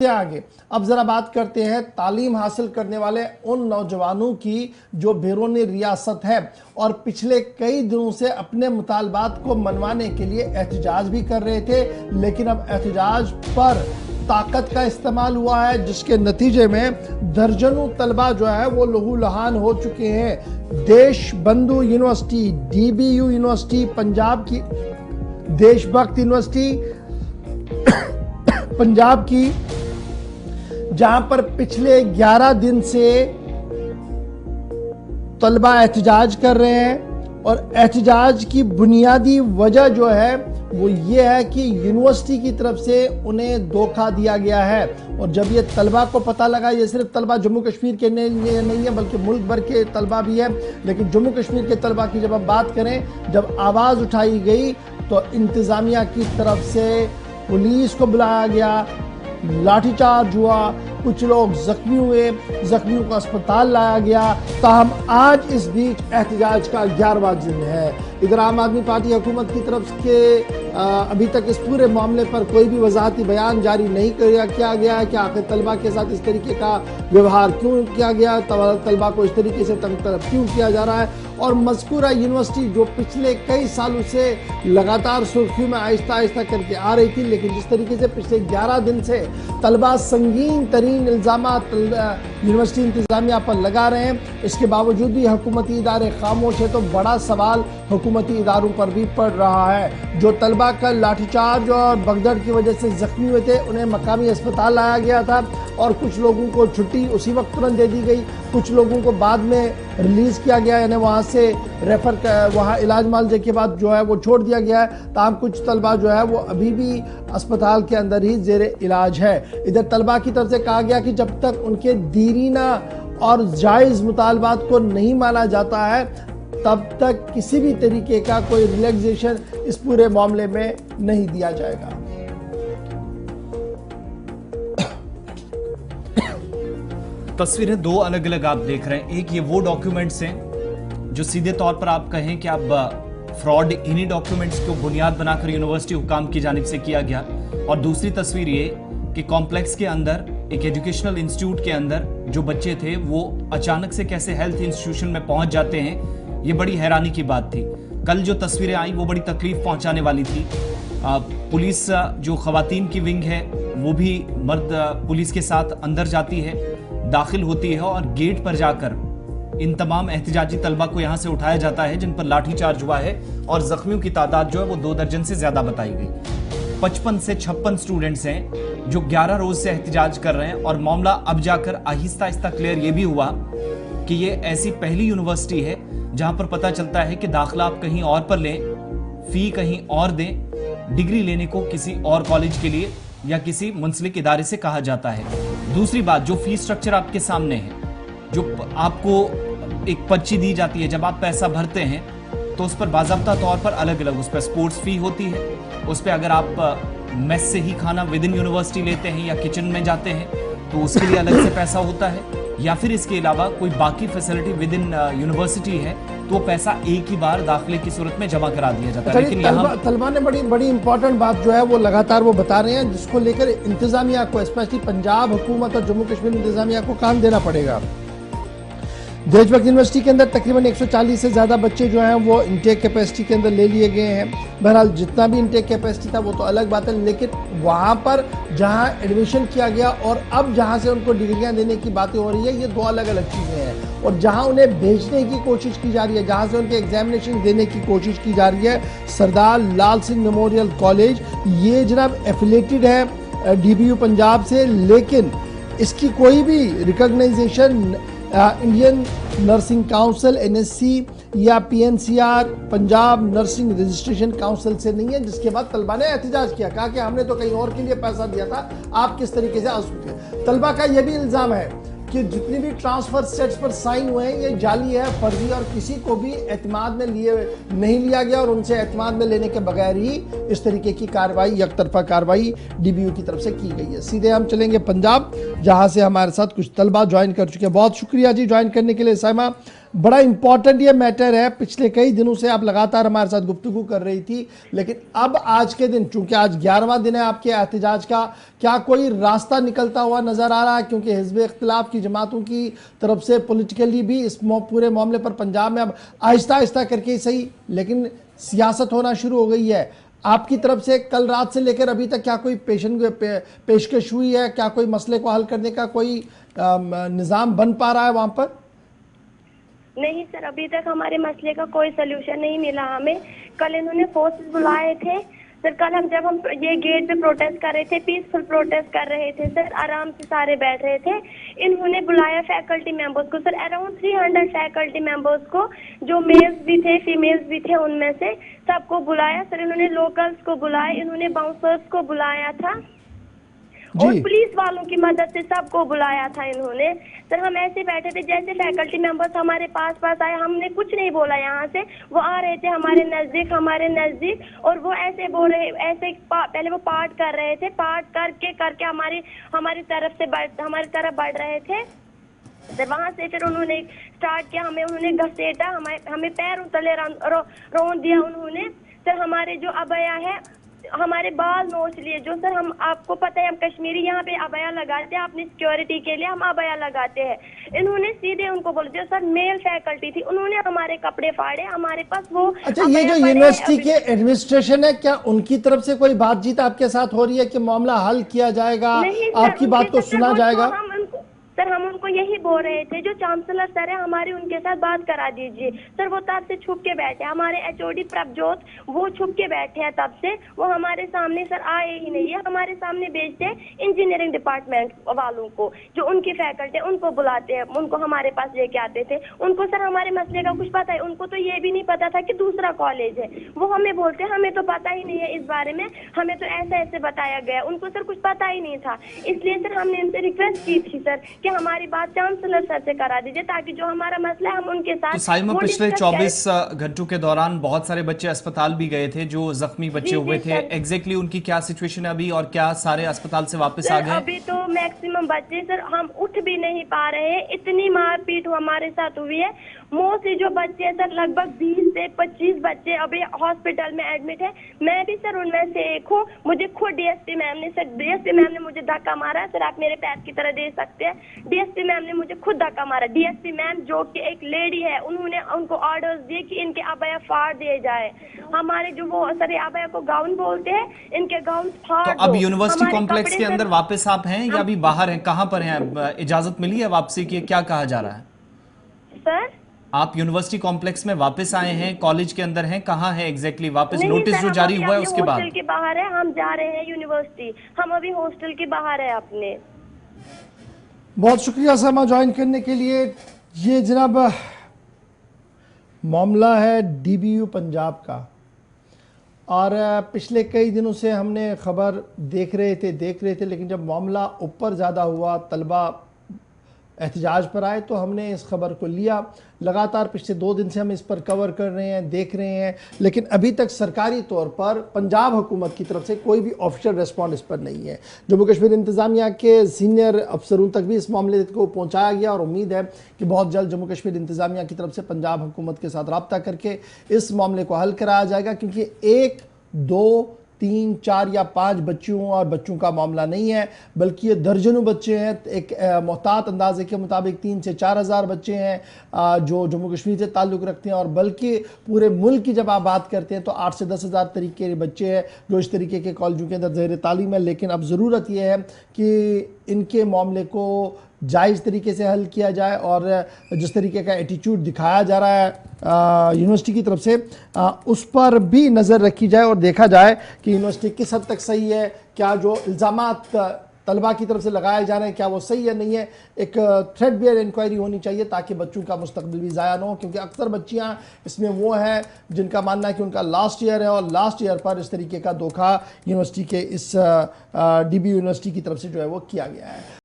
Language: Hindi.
आगे अब जरा बात करते हैं तालीम हासिल करने वाले उन नौजवानों की जो बैरून रियासत है और पिछले कई दिनों से अपने मुतालबात को मनवाने के लिए एहतजाज भी कर रहे थे, लेकिन अब एहतजाज पर ताकत का इस्तेमाल हुआ है, जिसके नतीजे में दर्जनों तलबा जो है वो लहूलुहान हो चुके हैं। देश बंधु यूनिवर्सिटी, DBU यूनिवर्सिटी, पंजाब की देशभक्त यूनिवर्सिटी पंजाब की, जहां पर पिछले 11 दिन से तलबा एहतजाज कर रहे हैं और एहतजाज की बुनियादी वजह जो है वो ये है कि यूनिवर्सिटी की तरफ से उन्हें धोखा दिया गया है। और जब ये तलबा को पता लगा, ये सिर्फ तलबा जम्मू कश्मीर के नहीं है बल्कि मुल्क भर के तलबा भी है, लेकिन जम्मू कश्मीर के तलबा की जब हम बात करें, जब आवाज़ उठाई गई तो इंतज़ामिया की तरफ से पुलिस को बुलाया गया, लाठीचार्ज हुआ, कुछ लोग जख्मी हुए, जख्मियों को अस्पताल लाया गया। ताहम आज इस बीच एहतजाज का 11वां दिन है। इधर आम आदमी पार्टी हुकूमत की तरफ के अभी तक इस पूरे मामले पर कोई भी वजाहती बयान जारी नहीं किया गया है कि आखिर तलबा के साथ इस तरीके का व्यवहार क्यों किया गया, तलबा को इस तरीके से तंग तरफ क्यों किया जा रहा है। और मज़कूरा यूनिवर्सिटी जो पिछले कई सालों से लगातार सुर्खियों में आहिस्ता आहिस्ता करके आ रही थी, लेकिन जिस तरीके से पिछले 11 दिन से तलबा संगीन तरीन इल्ज़ामात यूनिवर्सिटी इंतज़ामिया पर लगा रहे हैं, इसके बावजूद भी हुकूमती इदारे खामोश है, तो बड़ा सवाल हुकूमती इदारों पर भी पड़ रहा है। जो तलबा का लाठीचार्ज और भगदड़ की वजह से जख्मी हुए थे, उन्हें मकामी अस्पताल लाया गया था और कुछ लोगों को छुट्टी उसी वक्त तुरंत दे दी गई, कुछ लोगों को बाद में रिलीज़ किया गया, यानी वहाँ से रेफर वहाँ इलाज मालजे के बाद जो है वो छोड़ दिया गया है। ताहम कुछ तलबा जो है वो अभी भी अस्पताल के अंदर ही जेर इलाज है। इधर तलबा की तरफ से कहा गया कि जब तक उनके दीरीना और जायज़ मुतालबात को नहीं माना जाता है, तब तक किसी भी तरीके का कोई रिलैक्सेशन इस पूरे मामले में नहीं दिया जाएगा। तस्वीरें दो अलग अलग आप देख रहे हैं। एक ये वो डॉक्यूमेंट्स हैं जो सीधे तौर पर आप कहें कि आप फ्रॉड इन्हीं डॉक्यूमेंट्स को बुनियाद बनाकर यूनिवर्सिटी हुकाम की जानिब से किया गया, और दूसरी तस्वीर ये कि कॉम्प्लेक्स के अंदर एक एजुकेशनल इंस्टीट्यूट के अंदर जो बच्चे थे वो अचानक से कैसे हेल्थ इंस्टीट्यूशन में पहुंच जाते हैं, ये बड़ी हैरानी की बात थी। कल जो तस्वीरें आई वो बड़ी तकलीफ पहुंचाने वाली थी। पुलिस जो खवातीन की विंग है वो भी मर्द पुलिस के साथ अंदर जाती है, दाखिल होती है और गेट पर जाकर इन तमाम एहतजाजी तलबा को यहाँ से उठाया जाता है जिन पर लाठीचार्ज हुआ है, और जख्मियों की तादाद जो है वो 2 दर्जन से ज्यादा बताई गई। 55 से 56 स्टूडेंट्स हैं जो 11 रोज से एहतजाज कर रहे हैं, और मामला अब जाकर आहिस्ता आहिस्ता क्लियर ये भी हुआ कि ये ऐसी पहली यूनिवर्सिटी है जहां पर पता चलता है कि दाखिला आप कहीं और पर लें, फी कहीं और दें, डिग्री लेने को किसी और कॉलेज के लिए या किसी मुंसलिक इदारे से कहा जाता है। दूसरी बात, जो फीस स्ट्रक्चर आपके सामने है, जो आपको एक पर्ची दी जाती है, जब आप पैसा भरते हैं तो उस पर बाज़ाब्ता तौर पर अलग अलग उस पर स्पोर्ट्स फी होती है, उस पर अगर आप मेस से ही खाना विद इन यूनिवर्सिटी लेते हैं या किचन में जाते हैं तो उसके लिए अलग से पैसा होता है, या फिर इसके अलावा कोई बाकी फैसिलिटी विद इन यूनिवर्सिटी है तो पैसा एक ही बार दाखिले की सूरत में जमा करा दिया जाता है। लेकिन तलबा ने बड़ी इंपॉर्टेंट बात जो है वो लगातार वो बता रहे हैं, जिसको लेकर इंतजामिया को, स्पेशली पंजाब हुकूमत और जम्मू कश्मीर इंतजामिया को काम देना पड़ेगा। देशभक्त यूनिवर्सिटी के अंदर तकरीबन 140 से ज़्यादा बच्चे जो हैं वो इंटेक कैपेसिटी के अंदर ले लिए गए हैं। बहरहाल जितना भी इंटेक कैपेसिटी था वो तो अलग बात है, लेकिन वहाँ पर जहाँ एडमिशन किया गया और अब जहाँ से उनको डिग्रियाँ देने की बातें हो रही है, ये 2 अलग अलग चीज़ें हैं। और जहाँ उन्हें भेजने की कोशिश की जा रही है, जहाँ से उनके एग्जामिनेशन देने की कोशिश की जा रही है, सरदार लाल सिंह मेमोरियल कॉलेज, ये जनाब एफिलेटेड है DBU पंजाब से, लेकिन इसकी कोई भी recognisation Indian nursing council NSC या PNCR Punjab nursing registration council से नहीं है, जिसके बाद तलबा ने एहतजाज किया, कहा कि हमने तो कहीं और के लिए पैसा दिया था, आप किस तरीके से आ सकते हैं। तलबा का यह भी इल्ज़ाम है कि जितनी भी ट्रांसफर सेट्स पर साइन हुए हैं ये जाली है, फर्जी, और किसी को भी एतमाद में नहीं लिया गया और उनसे एतमाद में लेने के बगैर ही इस तरीके की कार्रवाई, एकतरफा कार्रवाई DBU की तरफ से की गई है। सीधे हम चलेंगे पंजाब, जहां से हमारे साथ कुछ तलबा ज्वाइन कर चुके हैं। बहुत शुक्रिया जी ज्वाइन करने के लिए साइमा। बड़ा इंपॉर्टेंट ये मैटर है। पिछले कई दिनों से आप लगातार हमारे साथ गुफ्तगू कर रही थी, लेकिन अब आज के दिन, चूंकि आज 11वां दिन है आपके एहतजाज का, क्या कोई रास्ता निकलता हुआ नजर आ रहा है? क्योंकि हिज़्ब इख्तिलाफ की जमातों की तरफ से पॉलिटिकली भी इस पूरे मामले पर पंजाब में अब आहिस्ता आहिस्ता करके ही सही, लेकिन सियासत होना शुरू हो गई है। आपकी तरफ से कल रात से लेकर अभी तक क्या कोई पेशकश हुई है? क्या कोई मसले को हल करने का कोई निज़ाम बन पा रहा है वहां पर? नहीं सर, अभी तक हमारे मसले का कोई सलूशन नहीं मिला हमें। कल इन्होंने फोर्सेस बुलाए थे सर। कल जब हम ये गेट पे प्रोटेस्ट कर रहे थे, पीसफुल प्रोटेस्ट कर रहे थे सर, आराम से सारे बैठ रहे थे। इन्होंने बुलाया फैकल्टी मेंबर्स को सर, अराउंड 300 फैकल्टी मेंबर्स को, जो मेल्स भी थे फीमेल्स भी थे, उनमें से सबको बुलाया सर। इन्होंने लोकल्स को बुलाया, इन्होंने बाउंसर्स को बुलाया था और पुलिस वालों की मदद से सबको बुलाया था इन्होंने सर। हम ऐसे बैठे थे जैसे फैकल्टी मेंबर्स हमारे पास आए, हमने कुछ नहीं बोला। यहाँ से वो आ रहे थे हमारे नजदीक और वो ऐसे बोल रहे, ऐसे पहले वो पार्ट कर रहे थे, पार्ट करके हमारी तरफ बढ़ रहे थे सर। वहां से फिर उन्होंने स्टार्ट किया, उन्होंने घसीटा, हमें पैरों तले रौंद दिया उन्होंने सर। हमारे जो अबया है, हमारे बाल नोच लिए जो सर। हम, आपको पता है हम कश्मीरी यहाँ पे अबया लगाते हैं, अपनी सिक्योरिटी के लिए हम अबया लगाते हैं। इन्होंने सीधे उनको बोल दिया सर, मेल फैकल्टी थी, उन्होंने हमारे कपड़े फाड़े, हमारे पास वो। अच्छा, ये जो यूनिवर्सिटी के एडमिनिस्ट्रेशन है, क्या उनकी तरफ से कोई बातचीत आपके साथ हो रही है कि मामला हल किया जाएगा, आपकी बात को सुना जाएगा? सर हम उनको यही बोल रहे थे, जो चांसलर सर है हमारे, उनके साथ बात करा दीजिए सर। वो तब से छुप के बैठे, हमारे एचओडी प्रभजोत वो छुप के बैठे हैं तब से। वो हमारे सामने सर आए ही नहीं है, हमारे सामने भेजते हैं इंजीनियरिंग डिपार्टमेंट वालों को, जो उनकी फैकल्टी, उनको बुलाते हैं, उनको हमारे पास लेके आते थे। उनको सर हमारे मसले का कुछ पता है? उनको तो ये भी नहीं पता था कि दूसरा कॉलेज है। वो हमें बोलते हैं हमें तो पता ही नहीं है इस बारे में, हमें तो ऐसे बताया गया। उनको सर कुछ पता ही नहीं था। इसलिए सर हमने इनसे रिक्वेस्ट की थी सर कि हमारी बात चांसलर सर से करा दीजिए, ताकि जो हमारा मसला है हम उनके साथ। तो साइमा, पिछले 24 घंटों के दौरान बहुत सारे बच्चे अस्पताल भी गए थे, जो जख्मी बच्चे हुए थे। एग्जैक्टली उनकी क्या सिचुएशन है अभी, और क्या सारे अस्पताल से वापस आ गए? अभी तो मैक्सिमम बच्चे सर, हम उठ भी नहीं पा रहे हैं, इतनी मारपीट हमारे साथ हुई है। मोस्टली जो बच्चे हैं सर, लगभग 20 से 25 बच्चे अभी हॉस्पिटल में एडमिट है। मैं भी सर उनमें से एक हूँ। मुझे खुद डीएसपी मैम ने मुझे धक्का मारा सर, आप मेरे पैर की तरह दे सकते हैं। डीएसपी मैम ने मुझे खुद धक्का मारा। डीएसपी मैम जो कि एक लेडी है, उन्होंने उनको ऑर्डर्स दिए कि इनके अबया फाड़ दिए जाए। हमारे जो वो सर अबया को गाउन बोलते हैं, इनके गाउन फाड़ दो। तो अब यूनिवर्सिटी कॉम्प्लेक्स के अंदर वापस आप हैं या अभी बाहर हैं? कहाँ पर हैं? इजाजत मिली है वापसी की? क्या कहा जा रहा है सर? आप यूनिवर्सिटी कॉम्प्लेक्स में वापस आए हैं, कॉलेज के अंदर हैं, कहाँ है एग्जैक्टली वापस? नोटिस जो जारी हुआ है उसके बाद? हॉस्टल के बाहर है, हम जा रहे हैं यूनिवर्सिटी, हम अभी हॉस्टल के बाहर है अपने। बहुत शुक्रिया समा ज्वाइन करने के लिए। ये जनाब मामला है डीबीयू पंजाब का, और पिछले कई दिनों से हमने खबर देख रहे थे, लेकिन जब मामला ऊपर ज़्यादा हुआ, तलबा एहतजाज पर आए, तो हमने इस खबर को लिया। लगातार पिछले 2 दिन से हम इस पर कवर कर रहे हैं, देख रहे हैं, लेकिन अभी तक सरकारी तौर पर पंजाब हुकूमत की तरफ से कोई भी ऑफिशियल रिस्पॉन्स इस पर नहीं है। जम्मू कश्मीर इंतज़ामिया के सीनियर अफसरों तक भी इस मामले को पहुँचाया गया, और उम्मीद है कि बहुत जल्द जम्मू कश्मीर इंतज़ामिया की तरफ से पंजाब हुकूमत के साथ रब्ता करके इस मामले को हल कराया जाएगा, क्योंकि 1, 2, 3, 4 या 5 बच्चियों और बच्चों का मामला नहीं है, बल्कि ये दर्जनों बच्चे हैं। एक मोहतात अंदाजे के मुताबिक 3 से 4 हज़ार बच्चे हैं जो जम्मू कश्मीर से ताल्लुक़ रखते हैं, और बल्कि पूरे मुल्क की जब आप बात करते हैं तो 8 से 10 हज़ार तरीके के बच्चे हैं जो इस तरीके के कॉलेजों के अंदर ज़ेर तालीम है। लेकिन अब ज़रूरत यह है कि इनके मामले को जायज़ तरीके से हल किया जाए, और जिस तरीके का एटीट्यूड दिखाया जा रहा है यूनिवर्सिटी की तरफ से, उस पर भी नज़र रखी जाए और देखा जाए कि यूनिवर्सिटी किस हद तक सही है। क्या जो इल्ज़ामात तलबा की तरफ से लगाए जा रहे हैं, क्या वो सही है नहीं है? एक थ्रेड बेयर इंक्वायरी होनी चाहिए, ताकि बच्चों का मुस्तकबिल भी ज़ाया ना हो, क्योंकि अक्सर बच्चियां इसमें वो हैं जिनका मानना है कि उनका लास्ट ईयर है, और लास्ट ईयर पर इस तरीके का धोखा यूनिवर्सिटी के इस डीबी यूनिवर्सिटी की तरफ से जो है वो किया गया है।